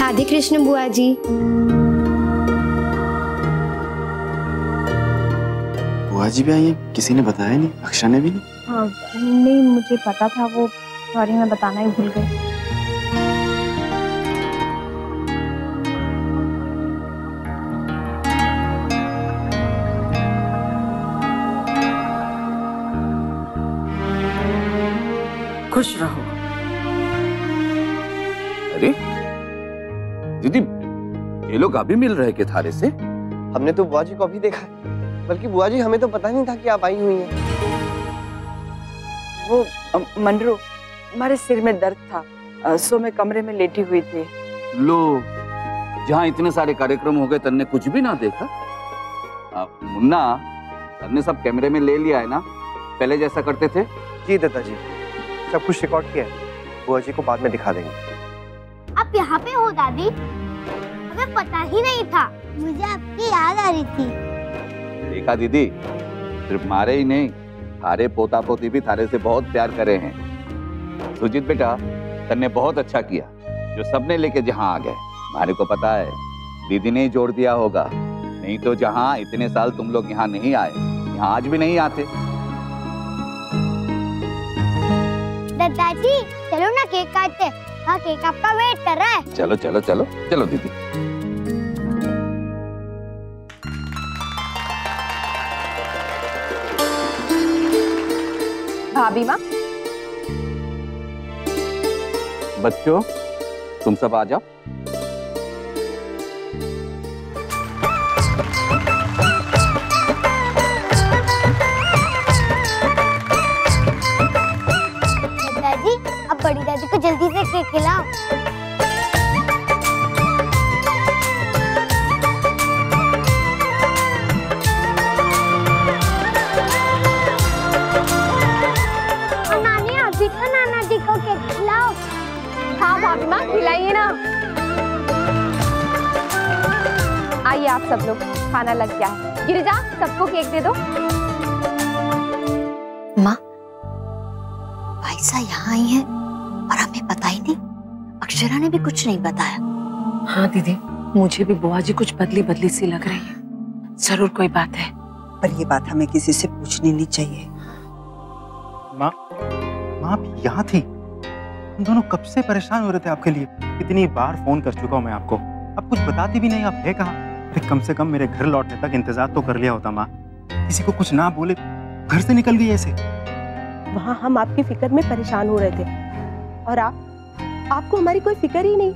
राधे कृष्ण बुआ जी। बुआ जी भी आई हैं? किसी ने बताया नहीं? अक्षरा ने भी नहीं? हाँ, नहीं मुझे पता था, वो सॉरी मैं बताना ही भूल गई। खुश रहो। अरे दीदी, ये लोग अभी मिल रहे के थारे से? हमने तो बुआ जी को अभी देखा है, बल्कि बुआ जी हमें तो पता नहीं था कि आप आई हुई हैं। वो मनरू, हमारे सिर में दर्द था, सो मैं कमरे में लेटी हुई थी। लो, जहाँ इतने सारे कार्यक्रम हो गए तन्ने कुछ भी ना देखा? मुन्ना, तन्ने सब कैमरे में ले लिया है ना? पहले जैसा करते थे? जी दादा जी, सब कुछ रिकॉर्ड किया है, बुआ जी को बाद में दिखा देंगे। आप यहाँ पे हो दादी? हमें पता ही नहीं था, मुझे आपकी याद आ रही थी। देखा दीदी, सिर्फ मारे ही नहीं, थारे पोता पोती भी थारे से बहुत प्यार करे हैं। सुजीत बेटा, तन्ने बहुत अच्छा किया जो सबने लेके जहाँ आ गए। हमारे को पता है दीदी ने ही जोड़ दिया होगा, नहीं तो जहाँ इतने साल तुम लोग यहाँ नहीं आए, यहाँ आज भी नहीं आते। दादाजी चलो ना केक काटते, हाँ केक आपका वेट कर रहा है। चलो चलो चलो चलो दीदी। भाभी माँ, बच्चों तुम सब आ जाओ। दादाजी अब बड़ी दादी को जल्दी से केक खिलाओ। नानी अभी तो नाना जी को केक खिलाओ। हाँ भाभी माँ, खिलाइए ना। आइए आप सब लोग, खाना लग गया है। गिरिजा, सबको केक दे दो। माँ, भाईसा यहाँ आई है और हमें पता ही नहीं। अक्षरा ने भी कुछ नहीं बताया। हाँ दीदी, मुझे भी बुआ जी कुछ बदली बदली सी लग रही है। जरूर कोई बात है, पर ये बात हमें किसी से पूछनी नहीं चाहिए। माँ, आप यहाँ थी? हम दोनों कब से परेशान हो रहे थे आपके लिए। कितनी बार फोन कर चुका हूँ मैं आपको, आप कुछ बताती भी नहीं। आप है कहाँ? अरे कम से कम मेरे घर लौटने तक इंतजार तो कर लिया होता। माँ, किसी को कुछ ना बोले घर से निकल गई ऐसे। वहाँ हम आपकी फिक्र में परेशान हो रहे थे और आपको हमारी कोई फिक्र ही नहीं।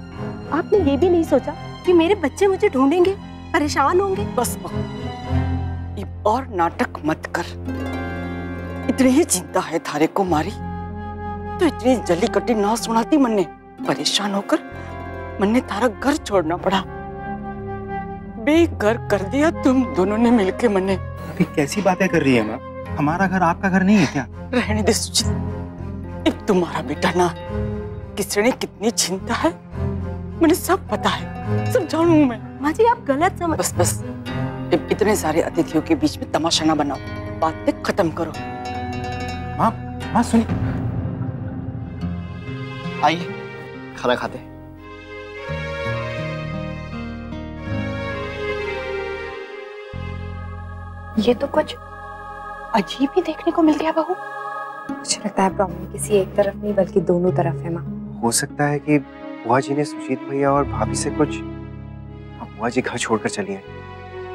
आपने ये भी नहीं सोचा कि मेरे बच्चे मुझे ढूंढेंगे, परेशान होंगे। बस ये और नाटक मत कर। इतनी ही चिंता है थारे को मारी तो इतनी जली कटी ना सुनाती। मन ने परेशान होकर मन ने थारा घर छोड़ना पड़ा, बेघर कर दिया तुम दोनों ने मिलके। मन ने अभी कैसी बातें कर रही है माँ? हमारा घर आपका घर नहीं है क्या? रहने दे सुजीत, अब तुम्हारा बेटा ना किसने कितनी चिंता है मुझे सब पता है, सब जानू मैं। माँ जी आप गलत समझ। बस इतने सारे अतिथियों के बीच में तमाशा ना बनाओ, बातें खत्म करो। माँ सुनिए, आइए खाना खाते। ये तो कुछ अजीब ही देखने को मिल गया बहू। मुझे लगता है प्रॉब्लम किसी एक तरफ नहीं बल्कि दोनों तरफ है। माँ, हो सकता है कि बुआ जी ने सुजीत भैया और भाभी से कुछ। अब बुआ जी घर छोड़कर चली हैं,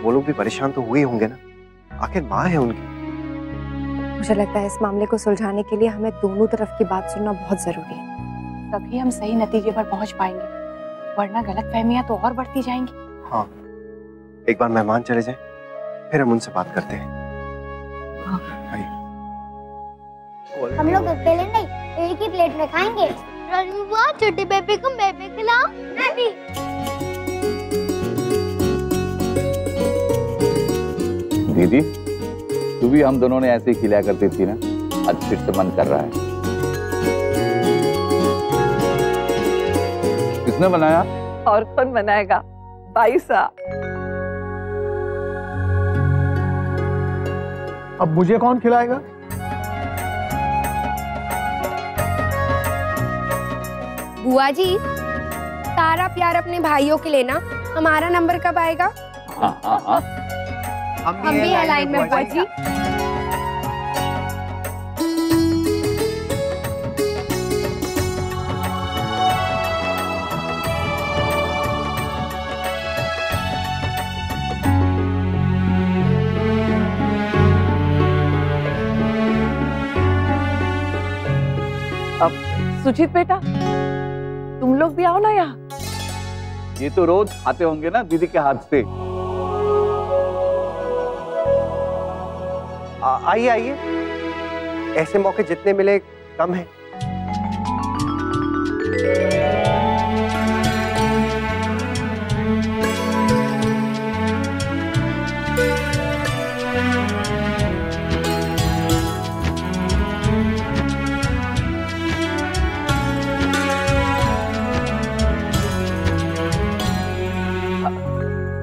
वो लोग भी परेशान तो हुए होंगे ना, आखिर माँ है उनकी। मुझे लगता है इस मामले को सुलझाने के लिए हमें दोनों तरफ की बात सुनना बहुत जरूरी है, तभी हम सही नतीजे पर पहुंच पाएंगे, वरना गलतफहमियां तो और बढ़ती जाएंगी। हाँ, एक बार मेहमान चले जाएं, फिर हम उनसे बात करते हैं। हम लोग अकेले नहीं, एक ही प्लेट में खाएंगे। बुआ छोटी बेबी को मैं भी खिलाओ। मैं भी। दीदी, तू भी हम दोनों ने ऐसे ही खिलाया करती थी ना, आज फिर से मन कर रहा है। किसने बनाया? और कौन बनाएगा? भाईसा। अब मुझे कौन खिलाएगा? बुआ जी, सारा प्यार अपने भाइयों के लेना। हमारा नंबर कब आएगा? हाँ हाँ हाँ, हम भी है लाइन में बुआ जी। अब सुजीत बेटा, तुम लोग भी आओ ना यहाँ। ये तो रोज खाते होंगे ना दीदी के हाथ से। आइए आइए, ऐसे मौके जितने मिले कम है।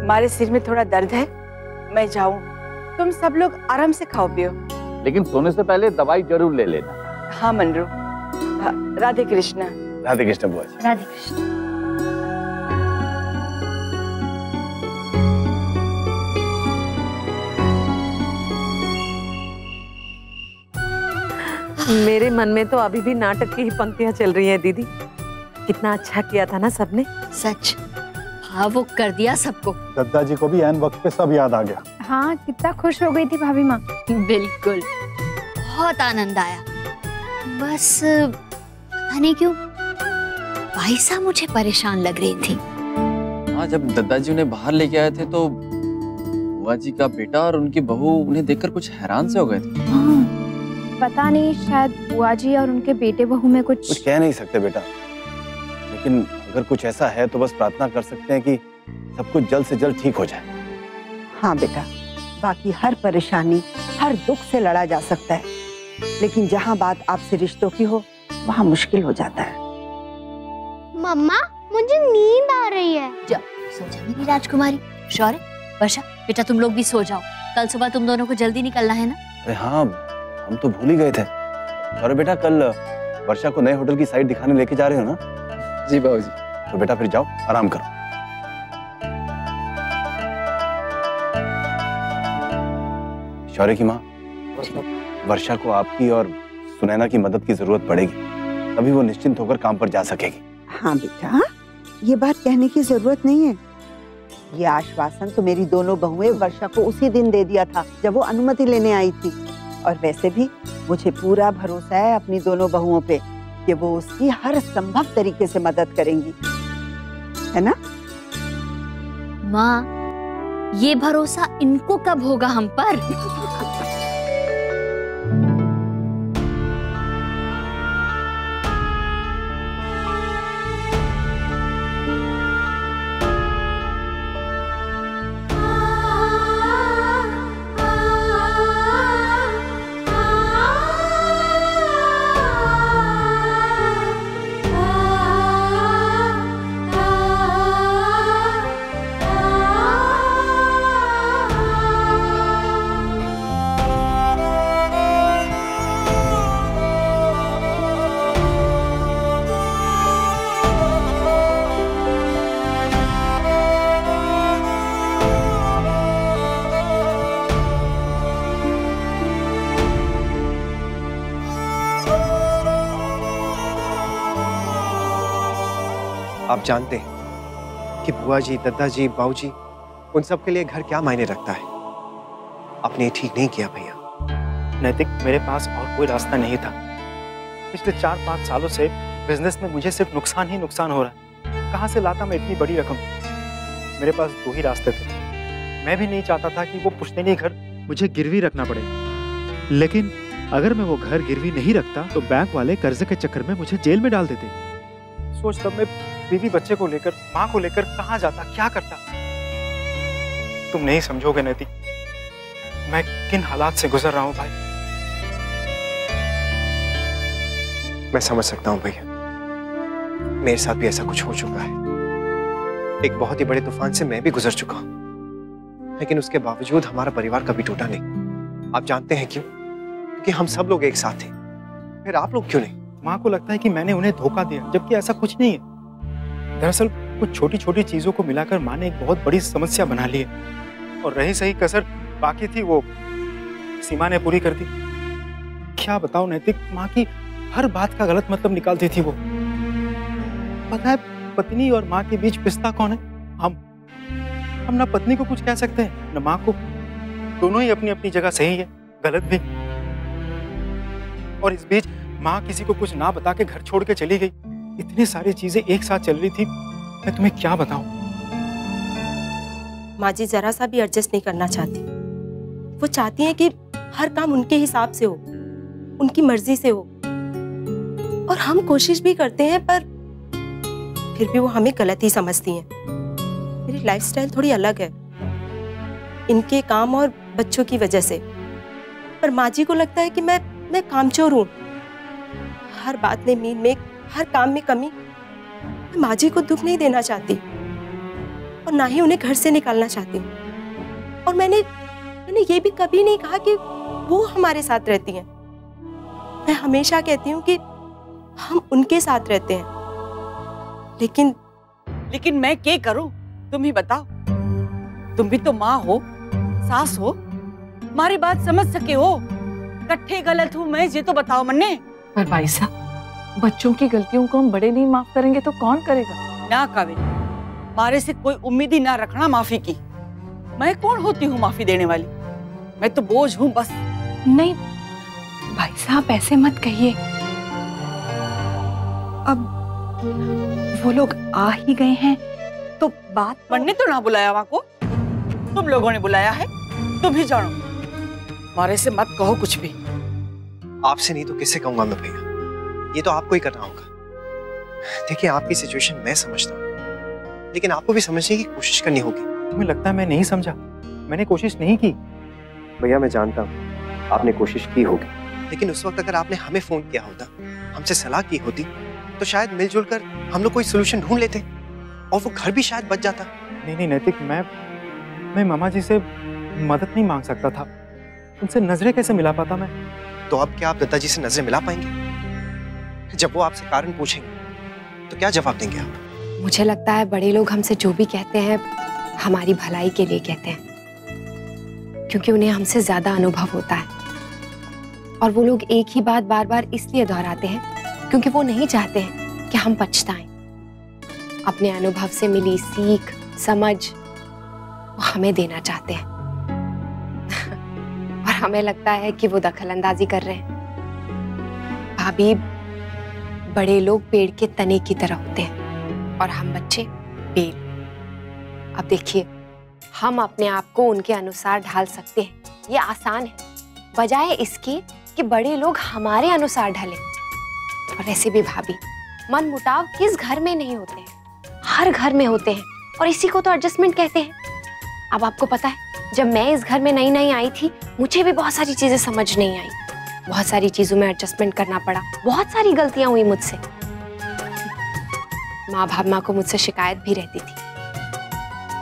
हमारे सिर में थोड़ा दर्द है, मैं जाऊं। तुम सब लोग आराम से खाओ पियो। लेकिन सोने से पहले दवाई जरूर ले लेना। हाँ मनरू। हाँ, राधे कृष्णा। राधे कृष्ण बुआ जी। राधे कृष्ण। मेरे मन में तो अभी भी नाटक की ही पंक्तियां चल रही हैं दीदी। कितना अच्छा किया था ना सबने। सच भावुक कर दिया सबको। दद्दा जी को भी ऐन वक्त पे सब याद आ गया। हाँ, कितना खुश हो गई थी भाभी माँ। बिल्कुल, बहुत आनंद आया। बस पता नहीं क्यों वाइसा मुझे परेशान लग रही थी। हाँ, जब दद्दा जी उन्हें बाहर लेके आए थे तो बुआ जी का बेटा और उनकी बहू उन्हें देखकर कुछ हैरान से हो गए थे। पता नहीं, शायद बुआ जी और उनके बेटे बहू में कुछ कह नहीं सकते बेटा, लेकिन अगर कुछ ऐसा है तो बस प्रार्थना कर सकते हैं कि सब कुछ जल्द से जल्द ठीक हो जाए। हाँ बेटा, बाकी हर परेशानी, हर दुख से लड़ा जा सकता है, लेकिन जहाँ बात आपसे रिश्तों की हो वहाँ मुश्किल हो जाता है। मम्मा, मुझे नींद आ रही है। जा सो जा मेरी राजकुमारी। शौर्य, वर्षा, बेटा तुम लोग भी सो जाओ। कल सुबह तुम दोनों को जल्दी निकलना है ना। अरे हाँ, हम तो भूल ही गए थे। अरे बेटा, कल वर्षा को नए होटल की साइट दिखाने लेके जा रहे हो ना? जी बाबूजी। तो बेटा फिर जाओ, आराम करो। शौर्य की माँ, वर्षा को आपकी और सुनैना की मदद की जरूरत पड़ेगी, तभी वो निश्चिंत होकर काम पर जा सकेगी। हाँ बेटा, ये बात कहने की जरूरत नहीं है। ये आश्वासन तो मेरी दोनों बहुएं वर्षा को उसी दिन दे दिया था जब वो अनुमति लेने आई थी। और वैसे भी मुझे पूरा भरोसा है अपनी दोनों बहुओं पे कि वो उसकी हर संभव तरीके से मदद करेंगी, है ना? माँ, ये भरोसा इनको कब होगा हम पर? आप जानते हैं कि बुआ जी, दद्दा जी, बाऊ जी, उन सब के लिए घर क्या मायने रखता है। आपने ये ठीक नहीं किया भैया। नैतिक, मेरे पास और कोई रास्ता नहीं था। पिछले 4-5 सालों से बिजनेस में मुझे सिर्फ नुकसान ही नुकसान हो रहा है। कहाँ से लाता मैं इतनी बड़ी रकम? मेरे पास 2 ही रास्ते थे। मैं भी नहीं चाहता था कि वो पुश्तैनी घर मुझे गिरवी रखना पड़े, लेकिन अगर मैं वो घर गिरवी नहीं रखता तो बैंक वाले कर्जे के चक्कर में मुझे जेल में डाल देते। सोच तब मैं बीवी बच्चे को लेकर, माँ को लेकर कहाँ जाता, क्या करता? तुम नहीं समझोगे नैतिक, मैं किन हालात से गुजर रहा हूँ भाई। मैं समझ सकता हूँ भैया, मेरे साथ भी ऐसा कुछ हो चुका है। एक बहुत ही बड़े तूफान से मैं भी गुजर चुका हूँ, लेकिन उसके बावजूद हमारा परिवार कभी टूटा नहीं। आप जानते हैं क्यों? क्योंकि हम सब लोग एक साथ थे। फिर आप लोग क्यों नहीं? माँ को लगता है कि मैंने उन्हें धोखा दिया, जबकि ऐसा कुछ नहीं है। दरअसल कुछ छोटी छोटी चीजों को मिलाकर माँ ने एक बहुत बड़ी समस्या बना ली है, और रही सही कसर बाकी थी वो सीमा ने पूरी कर दी। क्या बताओ नैतिक, माँ की हर बात का गलत मतलब निकालती थी वो। पता है पत्नी और माँ के बीच पिसता कौन है? हम ना पत्नी को कुछ कह सकते हैं न माँ को। दोनों ही अपनी अपनी जगह सही है, गलत भी। और इस बीच माँ किसी को कुछ ना बता के घर छोड़ के चली गई। इतनी सारी चीजें एक साथ चल रही थी, मैं तुम्हें क्या बताऊं। माँ जी जरा सा भी एडजस्ट नहीं करना चाहती। वो चाहती हैं कि हर काम उनके हिसाब से हो, उनकी मर्जी से हो। और हम कोशिश भी करते हैं, पर फिर भी वो हमें गलत ही समझती हैं। मेरी लाइफस्टाइल थोड़ी अलग है इनके काम और बच्चों की वजह से, पर माँ जी को लगता है कि मैं कामचोर हूँ। हर बात में मीन में, हर काम में कमी। मैं माँ जी को दुख नहीं देना चाहती और ना ही उन्हें घर से निकालना चाहती हूँ। और मैंने ये भी कभी नहीं कहा कि वो हमारे साथ रहती हैं। मैं हमेशा कहती हूँ कि हम उनके साथ रहते हैं। लेकिन मैं क्या करूं, तुम ही बताओ। तुम भी तो माँ हो, सास हो, हमारी बात समझ सके हो। कट्ठे गलत हूँ मैं, ये तो बताओ मन्ने। पर भाई साहब, बच्चों की गलतियों को हम बड़े नहीं माफ करेंगे तो कौन करेगा? ना काबिल, मारे से कोई उम्मीद ही ना रखना माफी की। मैं कौन होती हूँ माफी देने वाली? मैं तो बोझ हूँ बस। नहीं भाई साहब, ऐसे मत कहिए। अब वो लोग आ ही गए हैं तो बात। मन्ने तो ना बुलाया वहां को, तुम लोगों ने बुलाया है, तुम ही जानो। मारे से मत कहो कुछ भी। आपसे नहीं तो किससे कहूंगा मैं भैया, ये तो आपको ही करना होगा। देखिए आपकी सिचुएशन मैं समझता हूँ, लेकिन आपको भी समझने की कोशिश करनी होगी। तुम्हें लगता है मैं नहीं समझा? मैंने कोशिश नहीं की। भैया मैं जानता हूँ आपने कोशिश की होगी, लेकिन उस वक्त अगर आपने हमें फोन किया होता, हमसे सलाह की होती, तो शायद मिलजुल कर हम लोग कोई सोल्यूशन ढूंढ लेते और वो घर भी शायद बच जाता। नहीं नैतिक, मैं मामा जी से मदद नहीं मांग सकता था। उनसे नजरें कैसे मिला पाता मैं? तो अब क्या आप दादाजी से नजरें मिला पाएंगे? जब वो आपसे कारण पूछेंगे तो क्या जवाब देंगे आप? मुझे लगता है बड़े लोग हमसे जो भी कहते हैं हमारी भलाई के लिए कहते हैं, क्योंकि उन्हें हमसे ज्यादा अनुभव होता है। और वो लोग एक ही बात बार बार इसलिए दोहराते हैं क्योंकि वो नहीं चाहते हैं कि हम पछताएं। अपने अनुभव से मिली सीख समझ वो हमें देना चाहते हैं। और हमें लगता है कि वो दखलंदाजी कर रहे हैं। भाभी, बड़े लोग पेड़ के तने की तरह होते हैं और हम बच्चे बेल। अब देखिए, हम अपने आप को उनके अनुसार ढाल सकते हैं, ये आसान है, बजाय इसके कि बड़े लोग हमारे अनुसार ढलें। और वैसे भी भाभी, मन मुटाव किस घर में नहीं होते हैं, हर घर में होते हैं, और इसी को तो एडजस्टमेंट कहते हैं। अब आपको पता है, जब मैं इस घर में नई नई आई थी, मुझे भी बहुत सारी चीजें समझ नहीं आई, बहुत सारी चीजों में एडजस्टमेंट करना पड़ा, बहुत सारी गलतियां हुई मुझसे। माँ भाभी को मुझसे शिकायत भी रहती थी,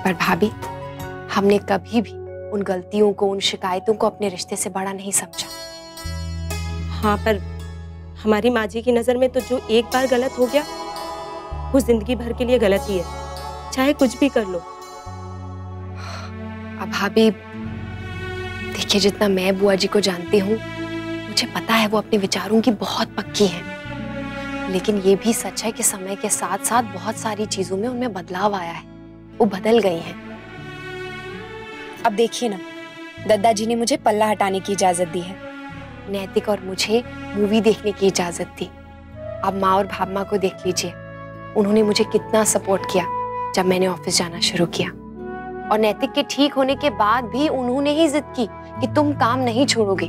पर भाभी, हमने कभी भी उन गलतियों को, उन शिकायतों को अपने रिश्ते से बड़ा नहीं समझा। हाँ, पर हमारी माँ जी की नजर में तो जो एक बार गलत हो गया वो जिंदगी भर के लिए गलत ही है, चाहे कुछ भी कर लो। अब भाभी देखिए, जितना मैं बुआ जी को जानती हूँ, मुझे पता है वो अपने विचारों की बहुत पक्की हैं। लेकिन ये भी सच है कि समय के साथ साथ बहुत सारी चीजों में उनमें बदलाव आया है, वो बदल गई हैं। अब देखिए ना, दादाजी ने मुझे पल्ला हटाने की इजाजत दी है, नैतिक और मुझे मूवी देखने की इजाजत दी। अब माँ और भाभमा को देख लीजिए, उन्होंने मुझे कितना सपोर्ट किया जब मैंने ऑफिस जाना शुरू किया। और नैतिक के ठीक होने के बाद भी उन्होंने ही जिद की कि तुम काम नहीं छोड़ोगे।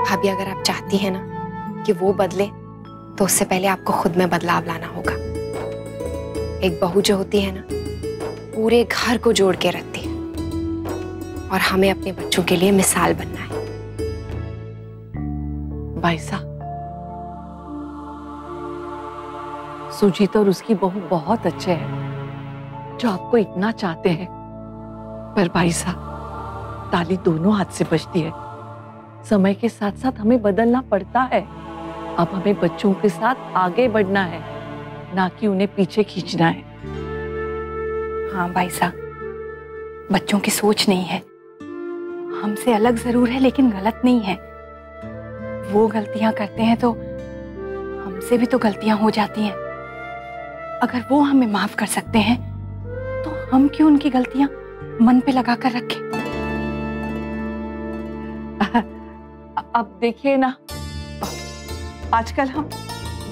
भाभी, अगर आप चाहती हैं ना कि वो बदले, तो उससे पहले आपको खुद में बदलाव लाना होगा। एक बहू जो होती है ना, पूरे घर को जोड़ के रखती है, और हमें अपने बच्चों के लिए मिसाल बनना है। भाई साहब, सुजीत और उसकी बहू बहुत अच्छे हैं, जो आपको इतना चाहते हैं। पर भाई साहब, ताली दोनों हाथ से बजती है। समय के साथ साथ हमें बदलना पड़ता है। अब हमें बच्चों के साथ आगे बढ़ना है। ना कि उन्हें पीछे खींचना है। हाँ भाई साहब, बच्चों की सोच नहीं है, हमसे अलग जरूर है लेकिन गलत नहीं है। वो गलतियां करते हैं तो हमसे भी तो गलतियां हो जाती हैं। अगर वो हमें माफ कर सकते हैं तो हम क्यों उनकी गलतियां मन पे लगा कर रखें? अब देखिए ना, आजकल हम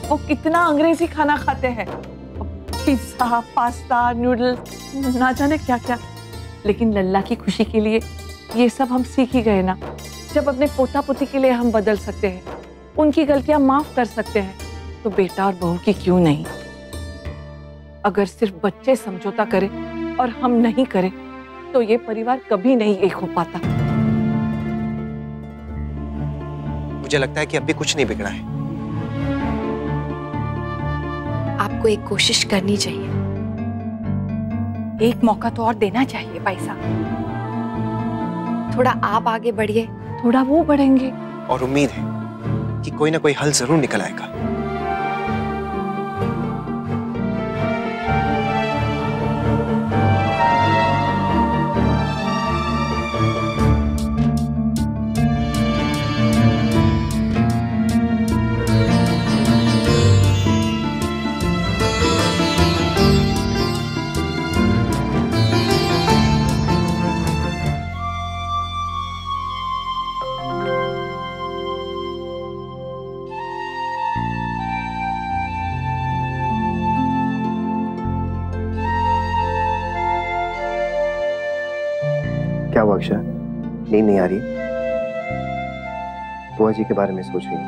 वो कितना अंग्रेजी खाना खाते हैं, पिज्जा, पास्ता, नूडल्स, ना जाने क्या क्या। लेकिन लल्ला की खुशी के लिए ये सब हम सीख ही गए ना। जब अपने पोता पोती के लिए हम बदल सकते हैं, उनकी गलतियां माफ कर सकते हैं, तो बेटा और बहू की क्यों नहीं? अगर सिर्फ बच्चे समझौता करें और हम नहीं करें तो ये परिवार कभी नहीं एक हो पाता। मुझे लगता है कि अब भी कुछ नहीं बिगड़ा है। आपको एक कोशिश करनी चाहिए। एक मौका तो और देना चाहिए भाई साहब। थोड़ा आप आगे बढ़िए, थोड़ा वो बढ़ेंगे। और उम्मीद है कि कोई ना कोई हल जरूर निकल आएगा। क्या हुआ अक्षय? नींद नहीं आ रही? बुआ जी के बारे में सोच रही हूँ।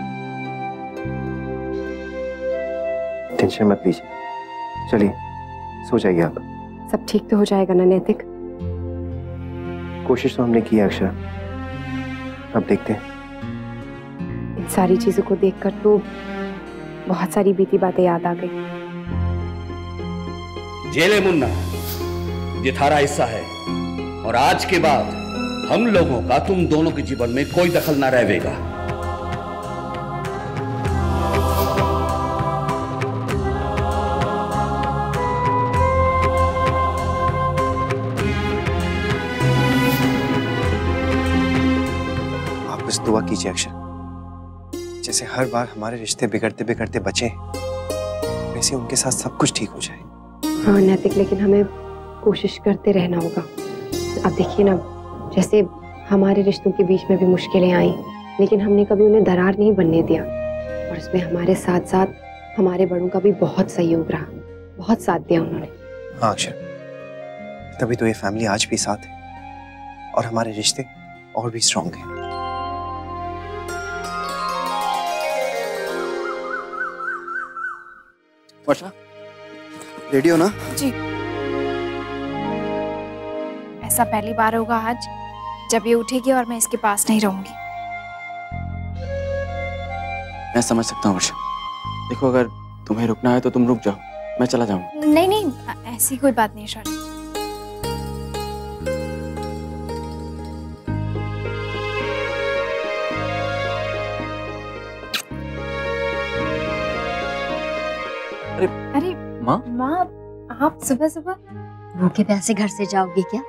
टेंशन मत लीजिए, चलिए सो जाइए आप। सब ठीक तो हो जाएगा ना नैतिक? कोशिश तो हमने की है अक्षय, अब देखते हैं। इन सारी चीजों को देखकर तो बहुत सारी बीती बातें याद आ गई। जेल है मुन्ना, ये थारा हिस्सा है और आज के बाद हम लोगों का तुम दोनों के जीवन में कोई दखल ना रहेगा। आप बस दुआ कीजिए अक्षय, जैसे हर बार हमारे रिश्ते बिगड़ते बिगड़ते बचे, वैसे उनके साथ सब कुछ ठीक हो जाए। हाँ नैतिक, लेकिन हमें कोशिश करते रहना होगा। अब देखिए ना, जैसे हमारे रिश्तों के बीच में भी मुश्किलें आई, लेकिन हमने कभी उन्हें दरार नहीं बनने दिया। और इसमें हमारे साथ साथ हमारे बड़ों का भी बहुत सहयोग रहा, बहुत साथ दिया उन्होंने। हाँ अक्षय, तभी तो ये फैमिली आज भी साथ है और हमारे रिश्ते और भी स्ट्रॉन्ग हैं। वर्षा, रेडी हो ना? जी। ऐसा पहली बार होगा आज जब ये उठेगी और मैं इसके पास नहीं रहूंगी। मैं समझ सकता हूँ वर्षा। देखो, अगर तुम्हें रुकना है तो तुम रुक जाओ, मैं चला जाऊंगा। नहीं नहीं, ऐसी कोई बात नहीं शौर्य। अरे माँ, आप सुबह सुबह भूखे प्यासे घर से जाओगे क्या?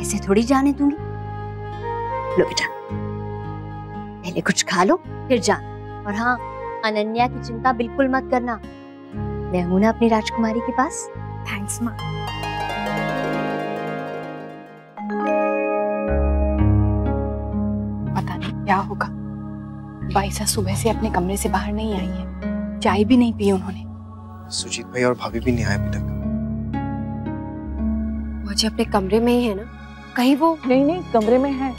ऐसे थोड़ी जाने दूंगी। लो बेटा, पहले कुछ खा लो फिर जाना। और हाँ, अनन्या की चिंता बिल्कुल मत करना, मैं हूं ना अपनी राजकुमारी के पास। थैंक्स माँ। पता नहीं क्या होगा, बाईसा सुबह से अपने कमरे से बाहर नहीं आई है, चाय भी नहीं पी उन्होंने। सुजीत भाई और भाभी भी नहीं आए अभी तक। मुझे अपने कमरे में ही है ना? कहीं वो? नहीं, कमरे में है।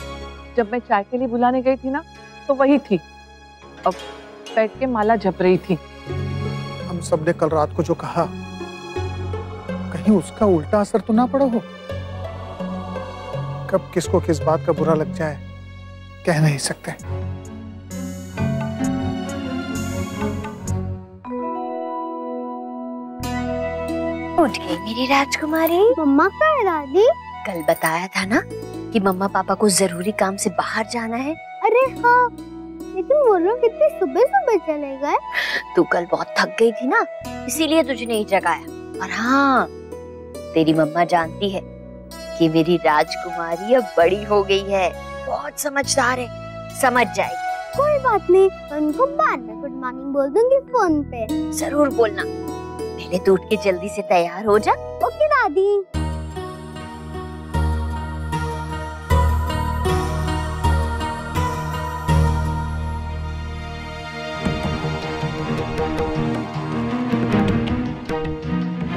जब मैं चाय के लिए बुलाने गई थी ना, तो वही थी। अब बैठ के माला जप रही थी। हम सब ने कल रात को जो कहा, कहीं उसका उल्टा असर तो ना पड़ा हो। कब किसको किस बात का बुरा लग जाए कह नहीं सकते। उठ गई मेरी राजकुमारी। मम्मा कहाँ है दादी? कल बताया था ना कि मम्मा पापा को जरूरी काम से बाहर जाना है। अरे हाँ, लेकिन वो लोग कितनी सुबह सुबह चले गए। तू कल बहुत थक गई थी ना, इसीलिए तुझे नहीं जगाया। और हाँ, तेरी मम्मा जानती है कि मेरी राजकुमारी अब बड़ी हो गई है, बहुत समझदार है, समझ जाएगी। कोई बात नहीं, तो उनको बाद में गुड मॉर्निंग बोल दूंगी फोन पे। जरूर बोलना। पहले तू उठ के जल्दी से तैयार हो जा। ओके दादी।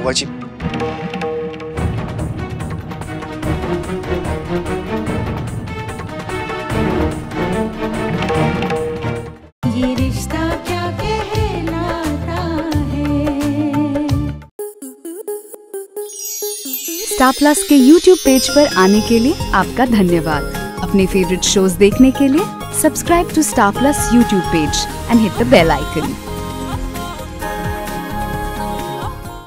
बुआ जी, ये रिश्ता क्या कहलाता है। स्टार प्लस के YouTube पेज पर आने के लिए आपका धन्यवाद। अपने फेवरेट शोज देखने के लिए subscribe to Star Plus YouTube page and hit the bell icon.